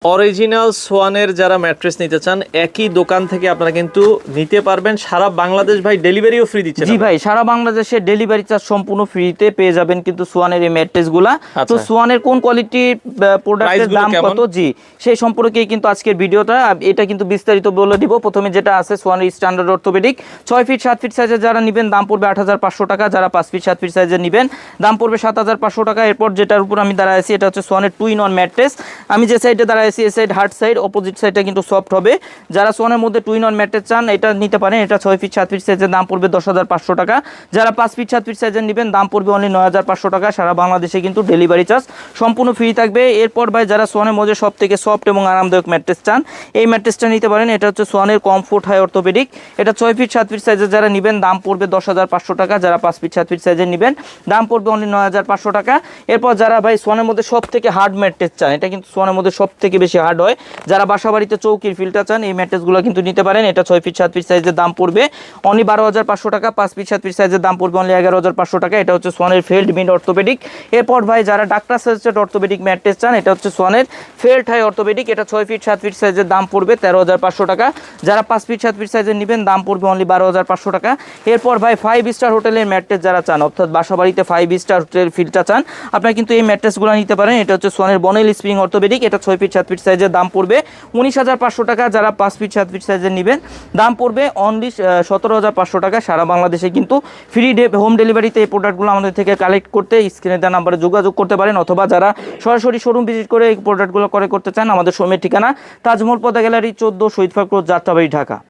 Original সোয়ানের যারা mattress নিতে চান একই দোকান থেকে আপনারা কিন্তু নিতে পারবেন। সারা বাংলাদেশ ভাই ডেলিভারিও ফ্রি দিচ্ছেন। জি ভাই, সারা বাংলাদেশে ডেলিভারি চার্জ সম্পূর্ণ ফ্রিতে পেয়ে যাবেন কিন্তু সোয়ানের এই ম্যাট্রেসগুলা। তো সোয়ানের কোন কোয়ালিটির প্রোডাক্টের দাম কত, জি সেই সম্পর্কে কিন্তু আজকের ভিডিওটা, এটা কিন্তু বিস্তারিত বলে দিব। প্রথমে যেটা আছে সোয়ানের স্ট্যান্ডার্ড অর্থোপেডিক 6 ফিট 7 ফিট সাইজের যারা নেবেন দাম পড়বে 8500 টাকা, যারা 5 ফিট 7 ফিট সাইজের নেবেন দাম পড়বে 7500 টাকা। এরপর যেটার উপর আমি দাঁড়ায় আছি এটা হচ্ছে সোয়ানের 2 in 1 ম্যাট্রেস। আমি যে সাইডে দাঁড়ায় আছি এই সাইড হার্ড সাইড, অপোজিট সাইডটা কিন্তু সফট হবে। যারা সোয়ানের মধ্যে 2 in 1 ম্যাট্রেস চান এটা নিতে পারেন। এটা 6 ফিট 7 ফিট সাইজের দাম পড়বে 10500 টাকা। যারা 5 ফিট 7 ফিট সাইজের নেবেন দাম পড়বে অনলি 9500 টাকা। সারা বাংলাদেশে কিন্তু ডেলিভারি চার্জ সম্পূর্ণ ফ্রি থাকবে। এরপর ভাই যারা সোয়ানের মধ্যে সব থেকে সফট এবং আরামদায়ক ম্যাট্রেস চান এই ম্যাট্রেসটা নিতে পারেন। এটা হচ্ছে সোয়ানের কমফোর্ট হাই অর্থোপেডিক। এটা 6 ফিট 7 ফিট সাইজের যারা নেবেন দাম পড়বে 10500 টাকা। যারা 5 ফিট 7 ফিট সাইজের নেবেন দাম পড়বে অনলি 9500 টাকা। এরপর যারা ভাই সোয়ানের মধ্যে সব থেকে হার্ড ম্যাট্রেস চান, এটা কিন্তু সোয়ানের মধ্যে সব থেকে বেশি হার্ড হয়, যারা বাসা বাড়িতে চৌকির ফিলটা চান এই ম্যাট্রেসগুলো কিন্তু নিতে পারেন। এটা 6 ফিট 7 ফিট সাইজের দাম পড়বে অনলি 12500 টাকা। 5 ফিট 7 ফিট সাইজের দাম পড়বে অনলি 11500 টাকা। এটা হচ্ছে সোয়ানের ফেল্ড মিড অর্থোপেডিক। এরপর ভাই যারা ডাক্তার সাজেস্টেড অর্থোপেডিক ম্যাট্রেস চান এটা হচ্ছে সোয়ানের ফেল্ড হাই অর্থোপেডিক। এটা 6 ফিট 7 ফিট সাইজের দাম পড়বে 13500 টাকা। যারা 5 ফিট 7 ফিট সাইজের নেবেন দাম পড়বে অনলি 12500 টাকা। এরপর ভাই 5 স্টার হোটেলের ম্যাট্রেস যারা চান, অর্থাৎ বাসা বাড়িতে 5 স্টার হোটেল ফিলটা চান, আপনারা কিন্তু এই ম্যাট্রেসগুলো নিতে পারেন। এটা হচ্ছে সোয়ানের বনেল স্প্রিং অর্থোপেডিক। এটা 6 ফিট 7 ফিট সাইজের দাম পড়বে 19500 টাকা। যারা 5 ফিট 7 ফিট সাইজের নেবেন দাম পড়বে অনলি 17500 টাকা। সারা বাংলাদেশে কিন্তু ফ্রি হোম ডেলিভারিতে এই প্রোডাক্টগুলো আমাদের থেকে কালেক্ট করতে স্ক্রিনে দেওয়া নাম্বারে যোগাযোগ করতে পারেন, অথবা যারা সরাসরি শোরুম ভিজিট করে এই প্রোডাক্টগুলো ক্রয় করতে চান আমাদের শোরুমের ঠিকানা তাজমহল পদ্মা গ্যালারি 14 শহীদ পার্ক রোড, যাত্রাবাড়ি, ঢাকা।